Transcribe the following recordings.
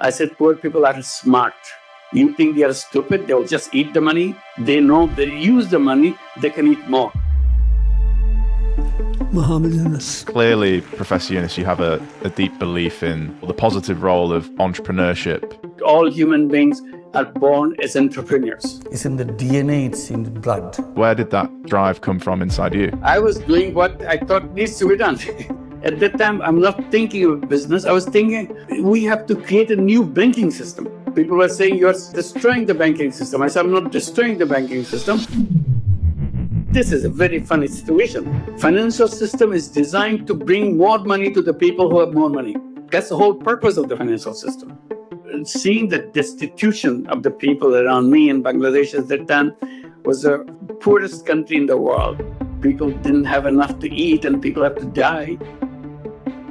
I said, poor people are smart. You think they are stupid? They will just eat the money. They know they use the money, they can eat more. Muhammad Yunus. Clearly, Professor Yunus, you have a deep belief in the positive role of entrepreneurship. All human beings are born as entrepreneurs. It's in the DNA, it's in the blood. Where did that drive come from inside you? I was doing what I thought needs to be done. At that time, I'm not thinking of business. I was thinking we have to create a new banking system. People were saying you're destroying the banking system. I said, I'm not destroying the banking system. This is a very funny situation. Financial system is designed to bring more money to the people who have more money. That's the whole purpose of the financial system. Seeing the destitution of the people around me in Bangladesh at that time was the poorest country in the world. People didn't have enough to eat and people have to die.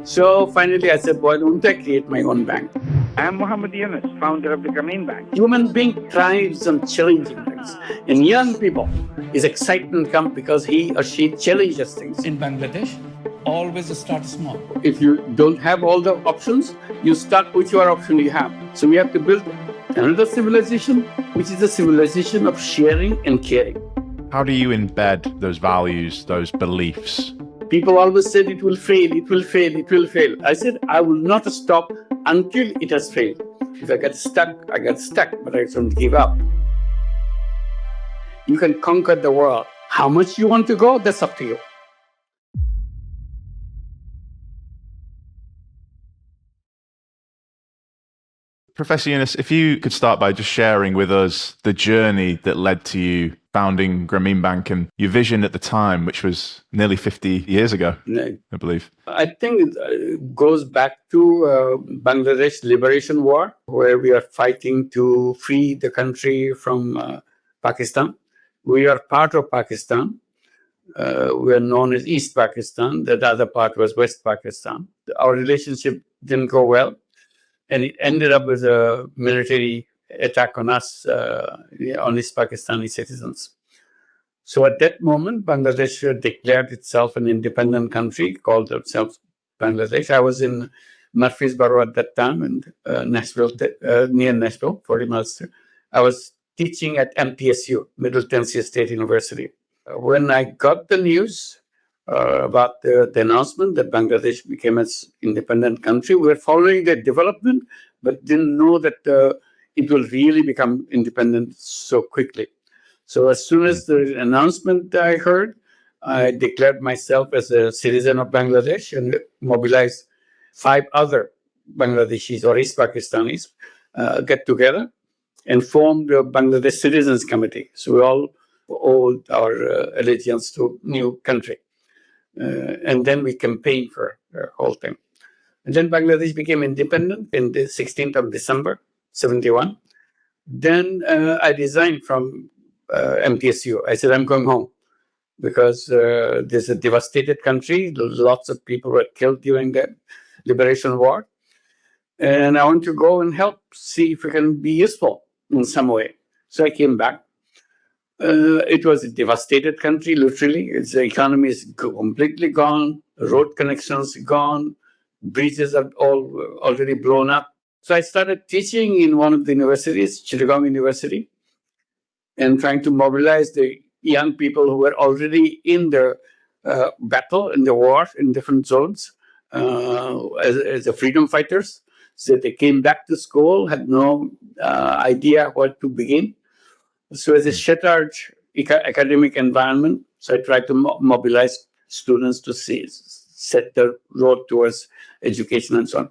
So finally I said, why don't I create my own bank? I am Muhammad Yunus, founder of the Grammine Bank. Human being thrives on challenging things. In young people, his excitement comes because he or she challenges things. In Bangladesh, always start small. If you don't have all the options, you start with your option you have. So we have to build another civilization, which is a civilization of sharing and caring. How do you embed those values, those beliefs? People always said it will fail, it will fail, it will fail. I said, I will not stop until it has failed. If I get stuck, I get stuck, but I don't give up. You can conquer the world. How much you want to go, that's up to you. Professor Yunus, if you could start by just sharing with us the journey that led to you founding Grammine Bank and your vision at the time, which was nearly 50 years ago, I believe. I think it goes back to Bangladesh Liberation War, where we are fighting to free the country from Pakistan. We are part of Pakistan. We are known as East Pakistan. The other part was West Pakistan. Our relationship didn't go well. And it ended up with a military attack on us, on East Pakistani citizens. So at that moment, Bangladesh declared itself an independent country, called itself Bangladesh. I was in Murfreesboro at that time, in Nashville, near Nashville, 40 miles. I was teaching at MTSU, Middle Tennessee State University. When I got the news about the announcement that Bangladesh became an independent country, we were following the development, but didn't know that it will really become independent so quickly. So as soon as the announcement I heard, I declared myself as a citizen of Bangladesh and mobilized 5 other Bangladeshis or East Pakistanis, get together and formed the Bangladesh Citizens Committee. So we all owed our allegiance to new country. And then we campaigned for the whole thing. And then Bangladesh became independent in the 16th of December, 71. Then I resigned from MTSU. I said, I'm going home because there's a devastated country. Lots of people were killed during the liberation war. And I want to go and help, see if we can be useful in some way. So I came back. It was a devastated country, literally. Its economy is completely gone. Road connections gone. Bridges are all already blown up. So I started teaching in one of the universities, Chittagong University, and trying to mobilize the young people who were already in the battle, in the war, in different zones, as the freedom fighters. So they came back to school, had no idea where to begin. So it's a shattered academic environment. So I tried to mobilize students to set the road towards education and so on.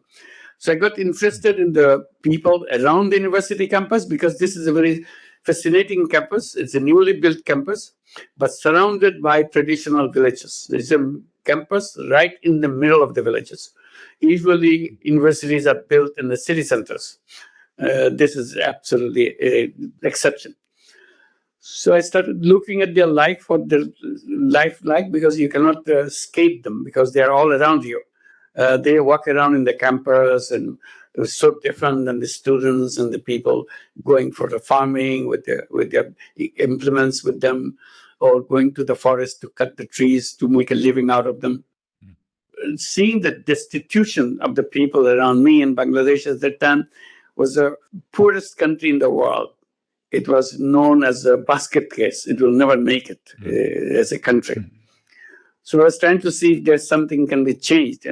So I got interested in the people around the university campus because this is a very fascinating campus. It's a newly built campus, but surrounded by traditional villages. There's a campus right in the middle of the villages. Usually universities are built in the city centers. This is absolutely an exception. So I started looking at their life, what their life like, because you cannot escape them because they are all around you. They walk around in the campus and it was so different than the students and the people going for the farming with their implements with them, or going to the forest to cut the trees to make a living out of them. Seeing the destitution of the people around me in Bangladesh at that time was the poorest country in the world. It was known as a basket case. It will never make it as a country. So I was trying to see if there's something can be changed.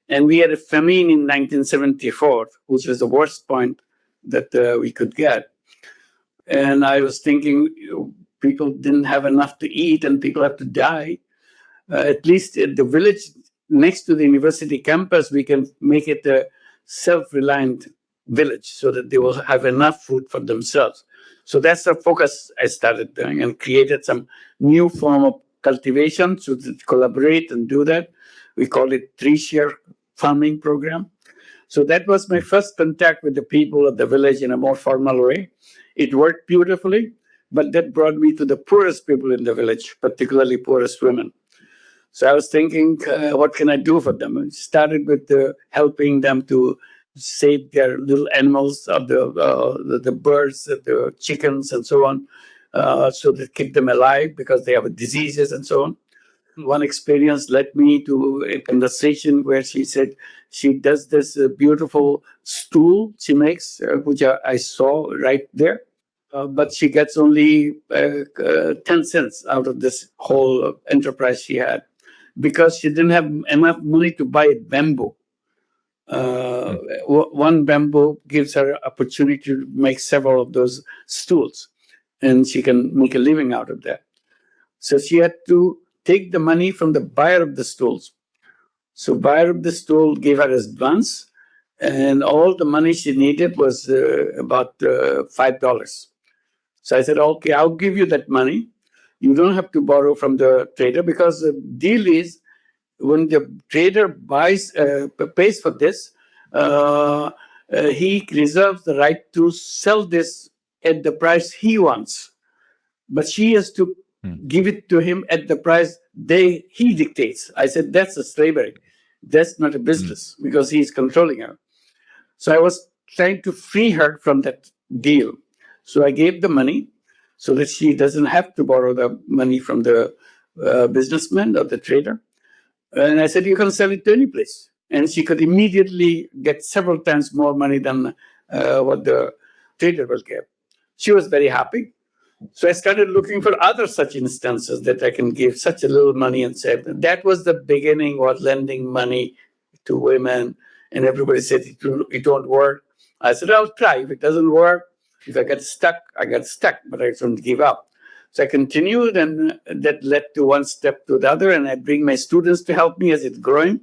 And we had a famine in 1974, which was the worst point that we could get. And I was thinking, people didn't have enough to eat and people have to die. At least at the village next to the university campus, we can make it a self-reliant village so that they will have enough food for themselves. So that's the focus I started doing, and created some new form of cultivation to collaborate and do that. We call it three-share farming program. So that was my first contact with the people of the village in a more formal way. It worked beautifully, but that brought me to the poorest people in the village, particularly poorest women. So I was thinking, what can I do for them? I started with helping them to save their little animals, of the birds, the chickens, and so on, so that keep them alive because they have diseases and so on. One experience led me to a conversation where she said she does this beautiful stool she makes, which I saw right there. But she gets only 10 cents out of this whole enterprise she had because she didn't have enough money to buy bamboo. One bamboo gives her opportunity to make several of those stools, and she can make a living out of that. So she had to take the money from the buyer of the stools. So buyer of the stool gave her advance, and all the money she needed was about $5. So I said, okay, I'll give you that money. You don't have to borrow from the trader, because the deal is when the trader pays for this, he reserves the right to sell this at the price he wants. But she has to give it to him at the price he dictates. I said, that's a slavery. That's not a business, because he's controlling her. So I was trying to free her from that deal. So I gave the money so that she doesn't have to borrow the money from the businessman or the trader. And I said, you can sell it to any place. And she could immediately get several times more money than what the trader will give. She was very happy. So I started looking for other such instances that I can give such a little money and save them. That was the beginning of lending money to women. And everybody said, it won't work. I said, I'll try. If it doesn't work, if I get stuck, I get stuck, but I don't give up. So I continued, and that led to one step to the other. And I bring my students to help me as it's growing.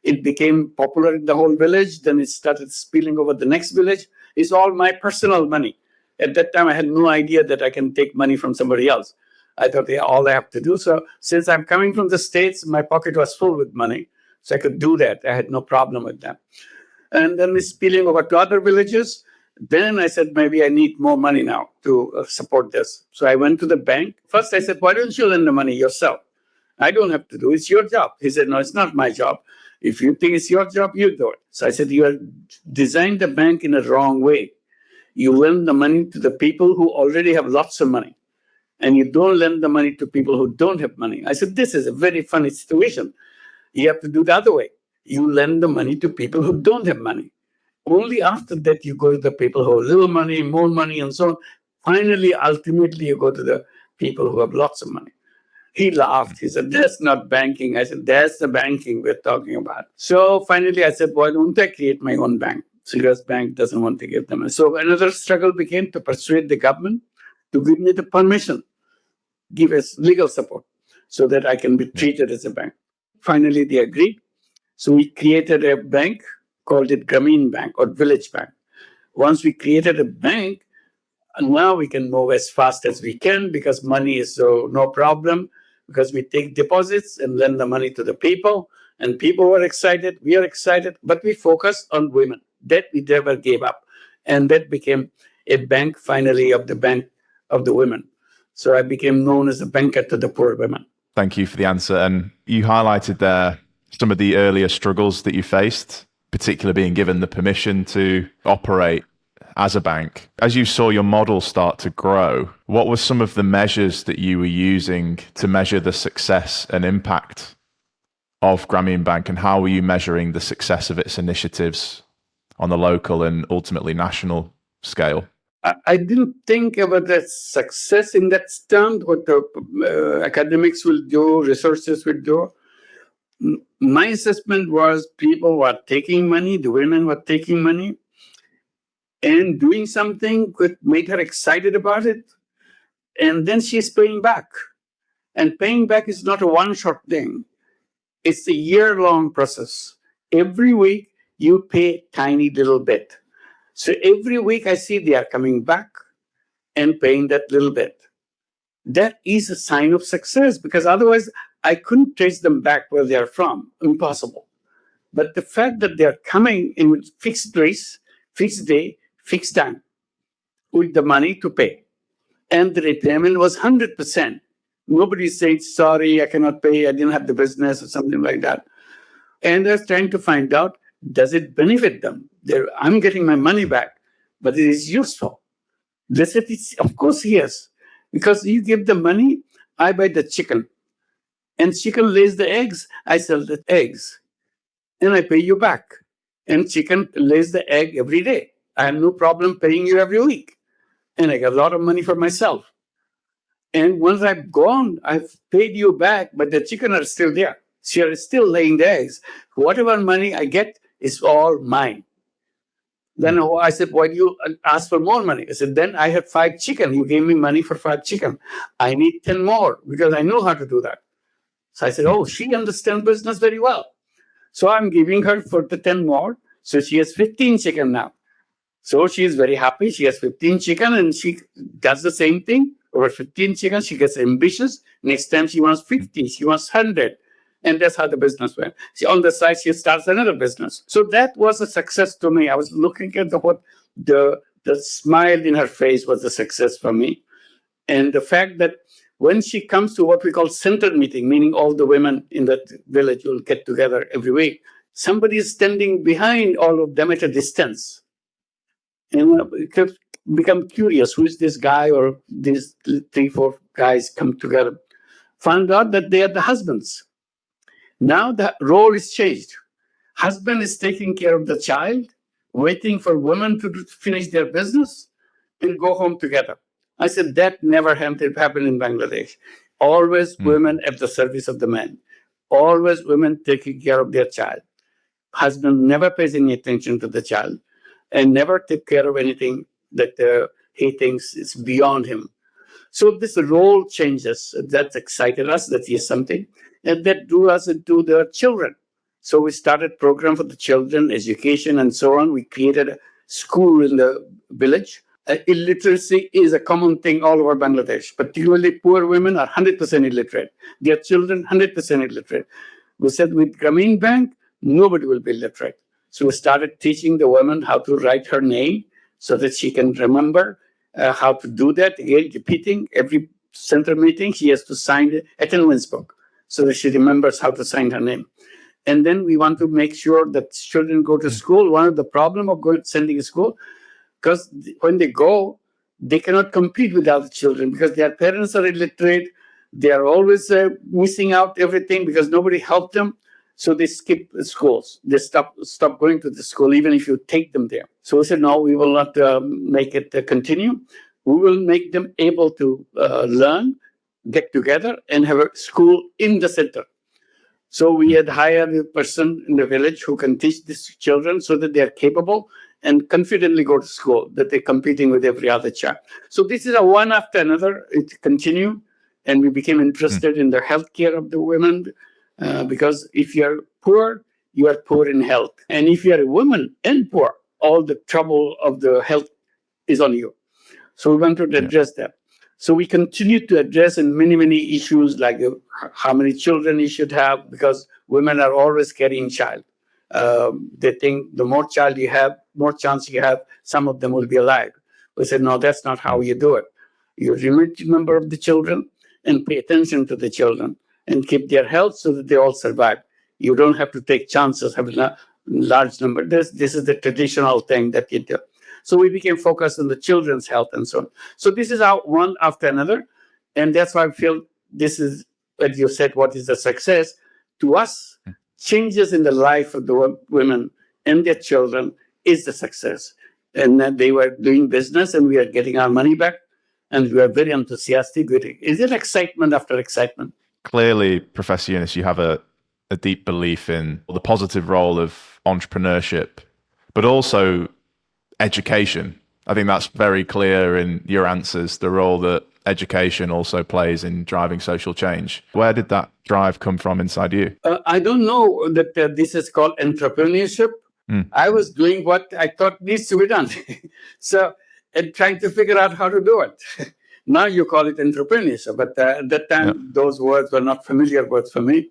It became popular in the whole village. Then it started spilling over the next village. It's all my personal money. At that time, I had no idea that I can take money from somebody else. I thought, yeah, all I have to do. So since I'm coming from the States, my pocket was full with money. So I could do that. I had no problem with that. And then it's spilling over to other villages. Then I said, maybe I need more money now to support this. So I went to the bank. First, I said, why don't you lend the money yourself? I don't have to do it. It's your job. He said, no, it's not my job. If you think it's your job, you do it. So I said, you have designed the bank in a wrong way. You lend the money to the people who already have lots of money, and you don't lend the money to people who don't have money. I said, this is a very funny situation. You have to do the other way. You lend the money to people who don't have money. Only after that, you go to the people who have little money, more money, and so on. Finally, ultimately, you go to the people who have lots of money. He laughed. He said, that's not banking. I said, that's the banking we're talking about. So finally, I said, why don't I create my own bank? Sirius Bank doesn't want to give them. So another struggle became to persuade the government to give me the permission, give us legal support so that I can be treated as a bank. Finally, they agreed. So we created a bank, called it Grammine Bank or Village Bank. Once we created a bank, and now we can move as fast as we can because money is so no problem, because we take deposits and lend the money to the people, and people were excited, we are excited, but we focused on women. That we never gave up. And that became a bank, finally, of the bank of the women. So I became known as a banker to the poor women. Thank you for the answer. And you highlighted there some of the earlier struggles that you faced, particularly being given the permission to operate as a bank. As you saw your model start to grow, what were some of the measures that you were using to measure the success and impact of Grammine Bank, and how were you measuring the success of its initiatives on the local and ultimately national scale? I didn't think about the success in that term, what the academics will do, researchers will do. My assessment was people were taking money, the women were taking money, and doing something that made her excited about it. And then she's paying back. And paying back is not a one-shot thing. It's a year-long process. Every week, you pay a tiny little bit. So every week, I see they are coming back and paying that little bit. That is a sign of success, because otherwise, I couldn't trace them back where they are from. Impossible. But the fact that they are coming in with fixed race, fixed day, fixed time, with the money to pay. And the repayment was 100%. Nobody said, sorry, I cannot pay, I didn't have the business, or something like that. And they're trying to find out, does it benefit them? I'm getting my money back, but it is useful. They said, of course, yes. Because you give the money, I buy the chicken. And chicken lays the eggs, I sell the eggs. And I pay you back. And chicken lays the egg every day. I have no problem paying you every week. And I get a lot of money for myself. And once I've gone, I've paid you back, but the chicken are still there. She is still laying the eggs. Whatever money I get is all mine. Then I said, why do you ask for more money? I said, then I had 5 chicken. You gave me money for 5 chicken. I need 10 more because I know how to do that. So I said, oh, she understands business very well. So I'm giving her for the 10 more. So she has 15 chicken now. So she is very happy. She has 15 chicken and she does the same thing. Over 15 chicken, she gets ambitious. Next time she wants 50, she wants 100. And that's how the business went. On the side, she starts another business. So that was a success to me. I was looking at the smile in her face was a success for me. And the fact that when she comes to what we call center meeting, meaning all the women in that village will get together every week, somebody is standing behind all of them at a distance. And become curious, who is this guy, or these 3-4 guys come together. Found out that they are the husbands. Now the role is changed. Husband is taking care of the child, waiting for women to finish their business and go home together. I said, that never happened in Bangladesh. Always women at the service of the men. Always women taking care of their child. Husband never pays any attention to the child and never take care of anything that he thinks is beyond him. So this role changes. That excited us, that is something. And that drew us into the children. So we started program for the children, education, and so on. We created a school in the village. Illiteracy is a common thing all over Bangladesh. Particularly poor women are 100% illiterate. Their children, 100% illiterate. We said with Grammine Bank, nobody will be illiterate. So we started teaching the woman how to write her name so that she can remember how to do that. Again, repeating every center meeting, she has to sign the attendance book so that she remembers how to sign her name. And then we want to make sure that children go to school. One of the problem of sending to school, because when they go, they cannot compete with other children because their parents are illiterate. They are always missing out everything because nobody helped them. So they skip schools. They stop going to the school, even if you take them there. So we said, no, we will not make it continue. We will make them able to learn, get together, and have a school in the center. So we had hired a person in the village who can teach these children so that they are capable and confidently go to school, that they're competing with every other child. So this is a one after another. It continued, and we became interested in the healthcare of the women. Because if you're poor, you are poor in health. And if you're a woman and poor, all the trouble of the health is on you. So we wanted to address that. So we continue to address in many, many issues like how many children you should have, because women are always carrying child. They think the more child you have, more chance you have, some of them will be alive. We said, no, that's not how you do it. You limit the number of the children and pay attention to the children and keep their health so that they all survive. You don't have to take chances having a large number. This is the traditional thing that you do. So we became focused on the children's health and so on. So this is how one after another. And that's why I feel this is, as you said, what is the success? To us, changes in the life of the women and their children is the success. And they were doing business and we are getting our money back. And we are very enthusiastic with it. Is it excitement after excitement? Clearly, Professor Yunus, you have a deep belief in the positive role of entrepreneurship, but also education. I think that's very clear in your answers, the role that education also plays in driving social change. Where did that drive come from inside you? I don't know that this is called entrepreneurship. I was doing what I thought needs to be done. So, and trying to figure out how to do it. Now you call it entrepreneurship, but at that time, those words were not familiar words for me.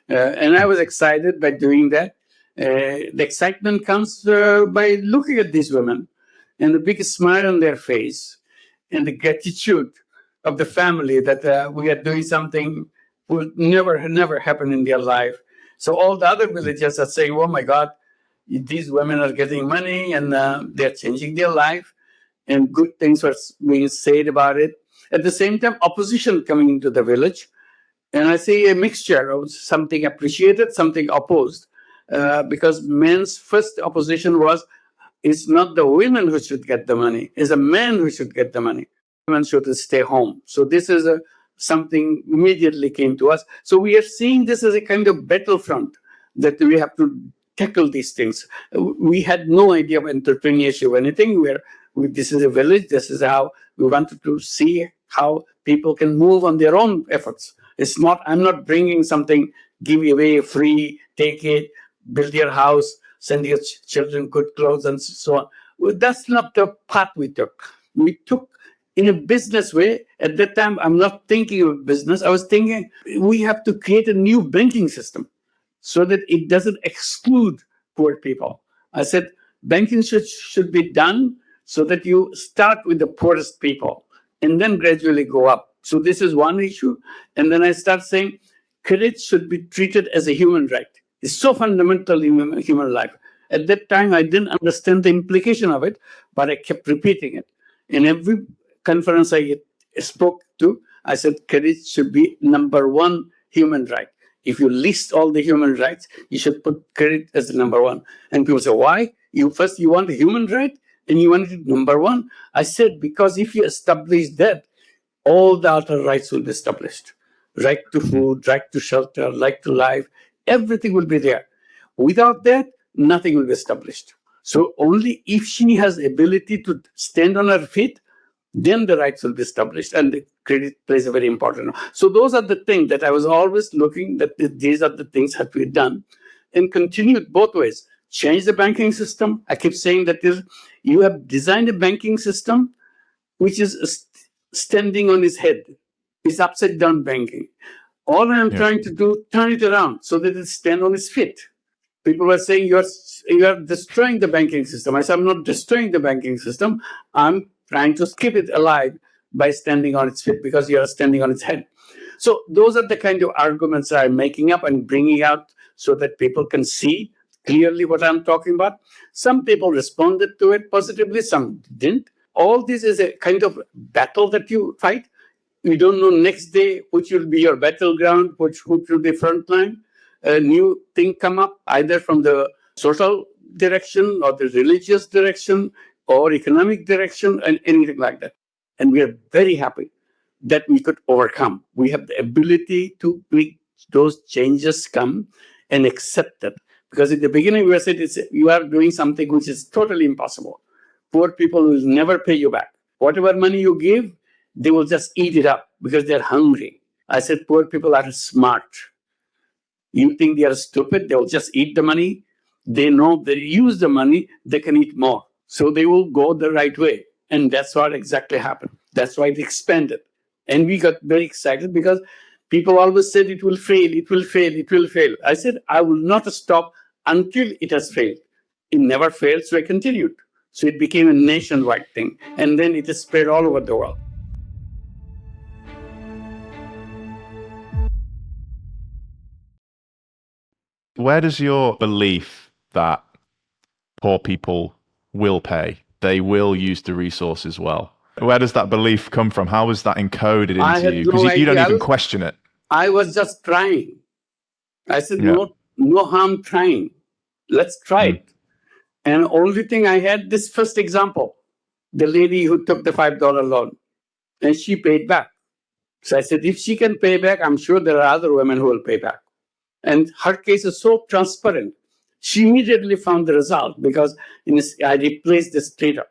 And I was excited by doing that. The excitement comes by looking at these women and the big smile on their face and the gratitude of the family that we are doing something would never happen in their life. So all the other villagers are saying, oh my God, these women are getting money and they're changing their life, and good things were being said about it. At the same time, opposition coming into the village. And I see a mixture of something appreciated, something opposed, because men's first opposition was, it's not the women who should get the money, it's a man who should get the money. Women should stay home. So this is something immediately came to us. So we are seeing this as a kind of battlefront that we have to tackle these things. We had no idea of entrepreneurship or anything. This is a village. This is how we wanted to see how people can move on their own efforts. It's not, I'm not bringing something, give away free, take it, build your house, send your children good clothes and so on. Well, that's not the path we took. We took in a business way. At that time, I'm not thinking of business. I was thinking we have to create a new banking system so that it doesn't exclude poor people. I said, banking should be done so that you start with the poorest people and then gradually go up. So this is one issue. And then I start saying, credit should be treated as a human right. It's so fundamental in human life. At that time, I didn't understand the implication of it, but I kept repeating it. In every conference I spoke to, I said, credit should be number one human right. If you list all the human rights, you should put credit as the number one. And people say, why? You want a human right and you want it number one? I said, because if you establish that, all the other rights will be established. Right to food, right to shelter, right to life, everything will be there. Without that, nothing will be established. So only if she has ability to stand on her feet, then the rights will be established, and the credit plays a very important role. So those are the things that I was always looking, that these are the things that we've done and continued both ways. Change the banking system. I keep saying that you have designed a banking system which is standing on its head. It's upside down banking. All I'm trying to do, turn it around so that it stands on its feet. People were saying you are destroying the banking system. I said, I'm not destroying the banking system. I'm trying to keep it alive by standing on its feet because you are standing on its head. So those are the kind of arguments I'm making up and bringing out so that people can see clearly what I'm talking about. Some people responded to it positively, some didn't. All this is a kind of battle that you fight. You don't know next day which will be your battleground, which will be frontline. A new thing come up either from the social direction or the religious direction or economic direction and anything like that. And we are very happy that we could overcome. We have the ability to make those changes come and accept it. Because at the beginning we said you are doing something which is totally impossible. Poor people will never pay you back. Whatever money you give, they will just eat it up because they're hungry. I said, poor people are smart. You think they are stupid, they will just eat the money. They know they use the money, they can eat more. So they will go the right way. And that's what exactly happened. That's why it expanded. And we got very excited because people always said it will fail, it will fail, it will fail. I said, I will not stop until it has failed. It never failed, so I continued. So it became a nationwide thing. And then it is spread all over the world. Where does your belief that poor people will pay, they will use the resources well, where does that belief come from? How is that encoded into you? Because you don't even question it. I was just trying. I said, no harm trying. Let's try it. And only thing I had this first example, the lady who took the $5 loan, and she paid back. So I said, if she can pay back, I'm sure there are other women who will pay back. And her case is so transparent. She immediately found the result because I replaced this trader,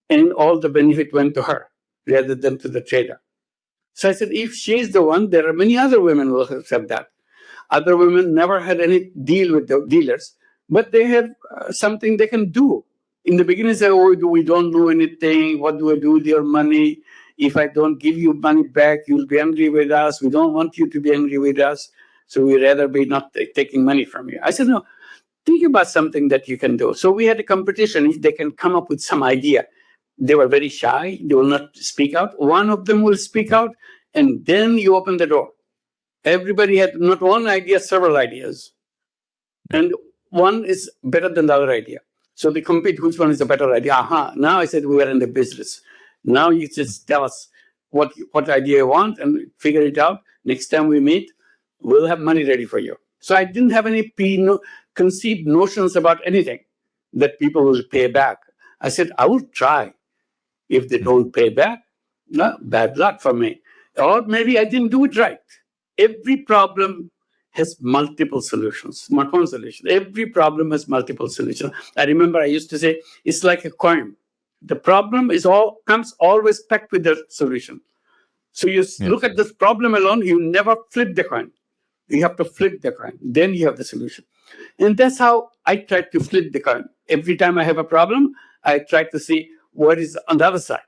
and all the benefit went to her rather than to the trader. So I said, if she's the one, there are many other women who will accept that. Other women never had any deal with the dealers, but they have something they can do. In the beginning, say, oh, we don't know anything. What do I do with your money? If I don't give you money back, you'll be angry with us. We don't want you to be angry with us. So we'd rather be not taking money from you. I said, no, think about something that you can do. So we had a competition. If they can come up with some idea. They were very shy. They will not speak out. One of them will speak out, and then you open the door. Everybody had not one idea, several ideas. And one is better than the other idea. So they compete, which one is the better idea? Aha, now I said we are in the business. Now you just tell us what idea you want and figure it out. Next time we meet, we'll have money ready for you. So I didn't have any conceived notions about anything that people will pay back. I said, I will try. If they don't pay back, no, bad luck for me. Or maybe I didn't do it right. Every problem has multiple solutions, not one solution. Every problem has multiple solutions. I remember I used to say, it's like a coin. The problem comes always packed with the solution. So you look at this problem alone, you never flip the coin. You have to flip the coin. Then you have the solution. And that's how I try to flip the coin. Every time I have a problem, I try to see what is on the other side.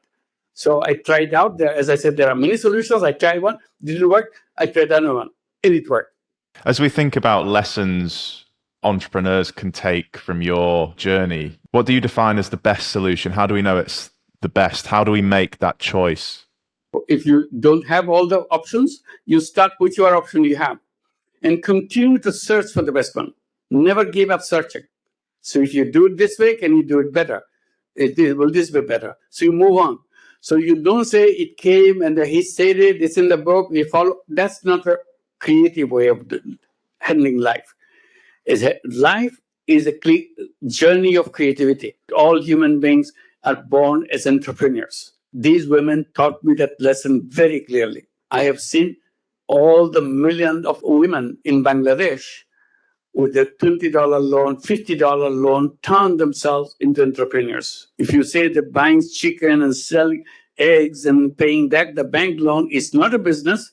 So I tried out there. As I said, there are many solutions. I tried one, didn't work. I tried another one, and it worked. As we think about lessons entrepreneurs can take from your journey, what do you define as the best solution? How do we know it's the best? How do we make that choice? If you don't have all the options, you start with your option you have and continue to search for the best one. Never give up searching. So if you do it this way, can you do it better? Will this be better? So you move on. So you don't say it came and he said it, it's in the book, we follow. That's not a creative way of handling life. Life is a journey of creativity. All human beings are born as entrepreneurs. These women taught me that lesson very clearly. I have seen all the millions of women in Bangladesh with a $20 loan, $50 loan, turn themselves into entrepreneurs. If you say that buying chicken and selling eggs and paying back the bank loan is not a business,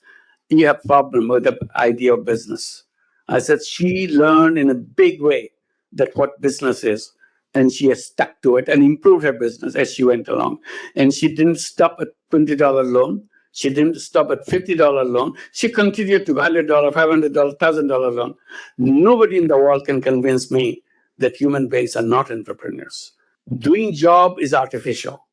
you have a problem with the idea of business. I said she learned in a big way that what business is, and she has stuck to it and improved her business as she went along. And she didn't stop at $20 loan. She didn't stop at $50 loan. She continued to $100, $500, $1,000 loan. Nobody in the world can convince me that human beings are not entrepreneurs. Doing job is artificial.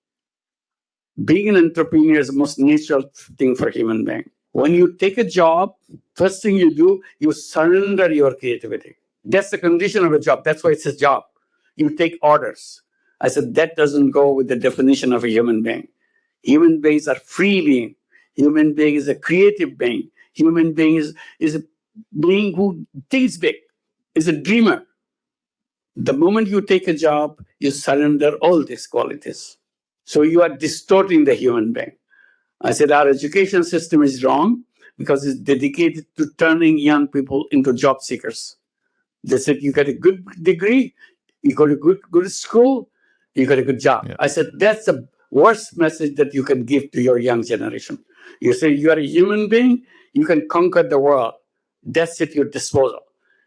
Being an entrepreneur is the most natural thing for human being. When you take a job, first thing you do, you surrender your creativity. That's the condition of a job. That's why it's a job. You take orders. I said that doesn't go with the definition of a human being. Human beings are free beings. Human being is a creative being. Human being is a being who thinks big, is a dreamer. The moment you take a job, you surrender all these qualities. So you are distorting the human being. I said our education system is wrong because it's dedicated to turning young people into job seekers. They said you get a good degree, you go to good school, you got a good job. Yeah. I said that's the worst message that you can give to your young generation. You say you are a human being, you can conquer the world. That's at your disposal.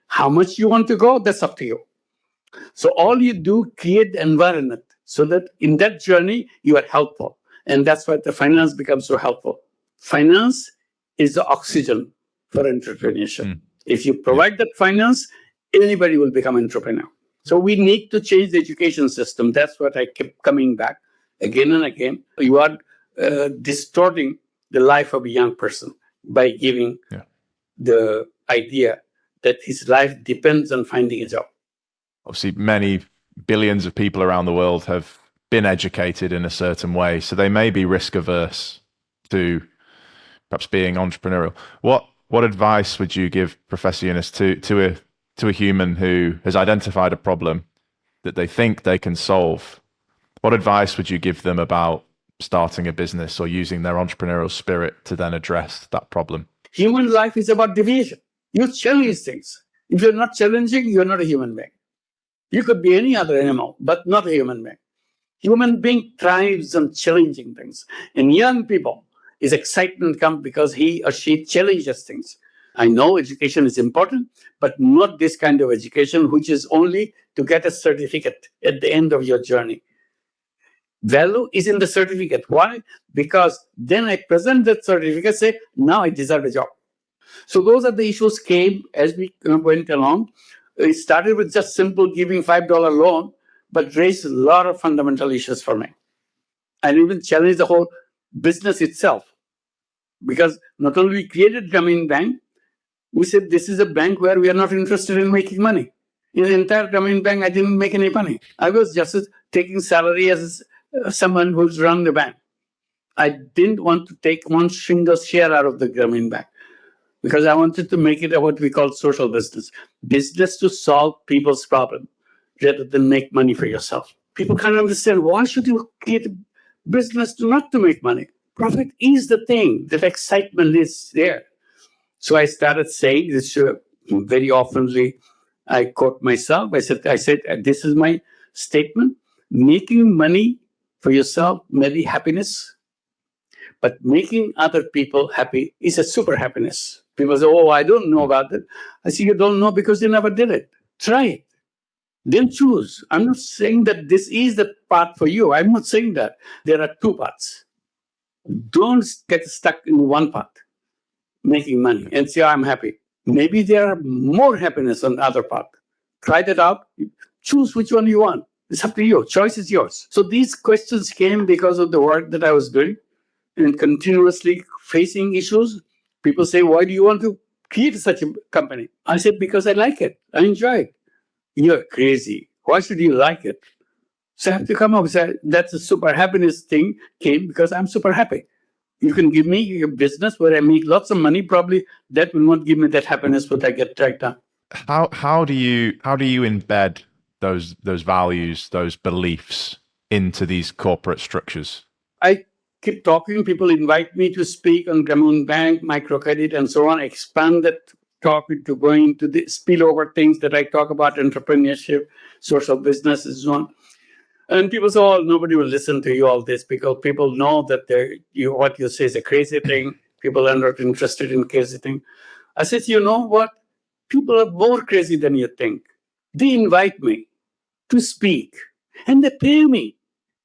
How much you want to go, that's up to you. So all you do, create the environment so that in that journey, you are helpful. And that's why the finance becomes so helpful. Finance is the oxygen for entrepreneurship. If you provide that finance, anybody will become an entrepreneur. So we need to change the education system. That's what I kept coming back again and again. You are distorting the life of a young person by giving the idea that his life depends on finding a job. Obviously, many billions of people around the world have been educated in a certain way, so they may be risk averse to perhaps being entrepreneurial. What advice would you give, Professor Yunus, to a human who has identified a problem that they think they can solve, what advice would you give them about starting a business or using their entrepreneurial spirit to then address that problem? Human life is about deviation. You challenge things. If you're not challenging, you're not a human being. You could be any other animal, but not a human being. Human being thrives on challenging things. And young people, his excitement comes because he or she challenges things. I know education is important, but not this kind of education, which is only to get a certificate at the end of your journey. Value is in the certificate. Why? Because then I present that certificate, say, now I deserve a job. So those are the issues came as we went along. It started with just simple giving $5 loan, but raised a lot of fundamental issues for me. And even challenged the whole business itself. Because not only we created Grammine Bank, we said this is a bank where we are not interested in making money. In the entire Grammine Bank, I didn't make any money. I was just taking salary as someone who's run the bank. I didn't want to take one single share out of the Grammine Bank because I wanted to make it what we call social business. Business to solve people's problem rather than make money for yourself. People can't understand, why should you create a business not to make money? Profit is the thing, that excitement is there. So I started saying this very oftenly. I quote myself. I said, this is my statement. Making money for yourself may be happiness, but making other people happy is a super happiness. People say, oh, I don't know about it. I say, you don't know because you never did it. Try it. Then choose. I'm not saying that this is the path for you. I'm not saying that. There are two paths. Don't get stuck in one path, making money, and say, I'm happy. Maybe there are more happiness on the other path. Try that out. Choose which one you want. It's up to you. Choice is yours. So these questions came because of the work that I was doing and continuously facing issues. People say, why do you want to create such a company? I said, because I like it. I enjoy it. You're crazy. Why should you like it? So I have to come up and say, that's a super happiness thing came because I'm super happy. You can give me a business where I make lots of money. Probably that will not give me that happiness what I get right now. How do you embed those values, those beliefs into these corporate structures? I keep talking. People invite me to speak on Grammine Bank, microcredit, and so on. Expand that talk into going to the spillover things that I talk about, entrepreneurship, social business, and so on. And people say, oh, nobody will listen to you all this because people know that what you say is a crazy thing. People are not interested in crazy thing. I said, you know what? People are more crazy than you think. They invite me to speak and they pay me.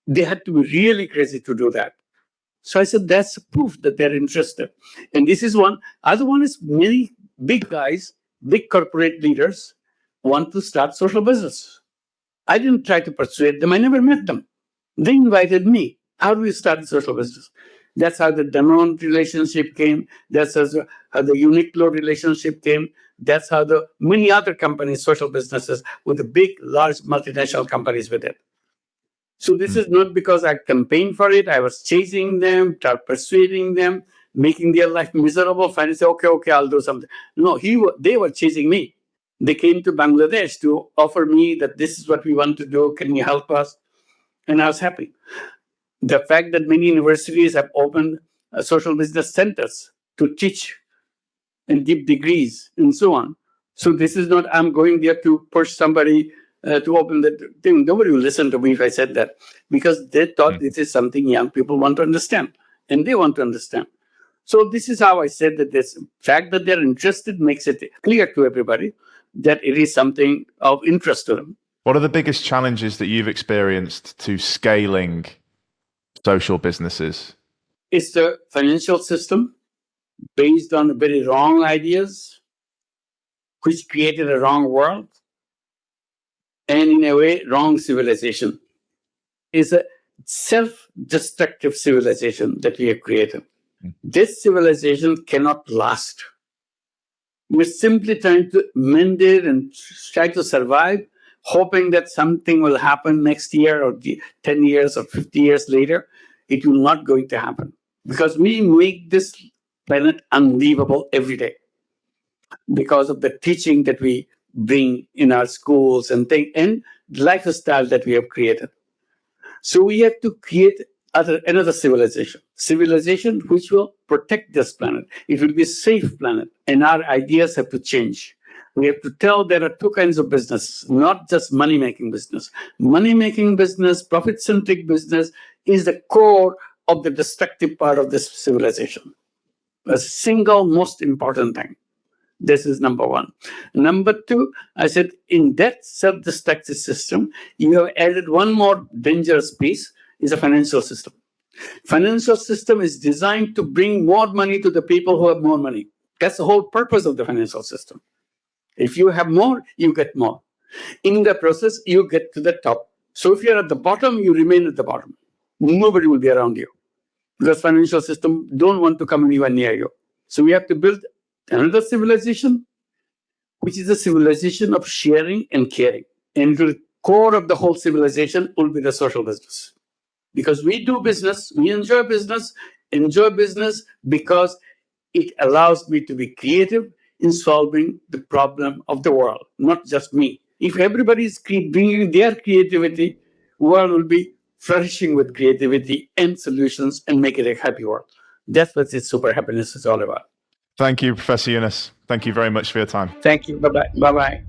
They had to be really crazy to do that. So I said, that's proof that they're interested. And this is one. Other one is many big guys, big corporate leaders want to start social business. I didn't try to persuade them. I never met them. They invited me. How do we start a social business? That's how the Danone relationship came. That's how the Uniqlo relationship came. That's how the many other companies, social businesses, with the big, large multinational companies with it. So this is not because I campaigned for it. I was chasing them, persuading them, making their life miserable. Finally, say, okay, I'll do something. No, they were chasing me. They came to Bangladesh to offer me that this is what we want to do. Can you help us? And I was happy. The fact that many universities have opened social business centers to teach and give degrees and so on. So this is not, I'm going there to push somebody to open the thing. Nobody will listen to me if I said that because they thought this is something young people want to understand and they want to understand. So this is how I said that this fact that they're interested makes it clear to everybody that it is something of interest to them. What are the biggest challenges that you've experienced to scaling social businesses? It's the financial system based on very wrong ideas, which created a wrong world, and in a way, wrong civilization. It's a self-destructive civilization that we have created. This civilization cannot last. We're simply trying to mend it and try to survive, hoping that something will happen next year or 10 years or 50 years later. It will not going to happen because we make this planet unlivable every day because of the teaching that we bring in our schools and the lifestyle that we have created. So we have to create another civilization which will protect this planet. It will be a safe planet, and our ideas have to change. We have to tell there are two kinds of business, not just money-making business. Money-making business, profit-centric business is the core of the destructive part of this civilization. A single most important thing. This is number one. Number two, I said, in that self-destructive system, you have added one more dangerous piece, is a financial system. Financial system is designed to bring more money to the people who have more money. That's the whole purpose of the financial system. If you have more, you get more. In the process, you get to the top. So if you're at the bottom, you remain at the bottom. Nobody will be around you, because financial system don't want to come anywhere near you. So we have to build another civilization, which is a civilization of sharing and caring. And the core of the whole civilization will be the social business. Because we do business, we enjoy business because it allows me to be creative in solving the problem of the world, not just me. If everybody is bringing their creativity, the world will be flourishing with creativity and solutions and make it a happy world. That's what this super happiness is all about. Thank you, Professor Yunus. Thank you very much for your time. Thank you. Bye-bye. Bye-bye.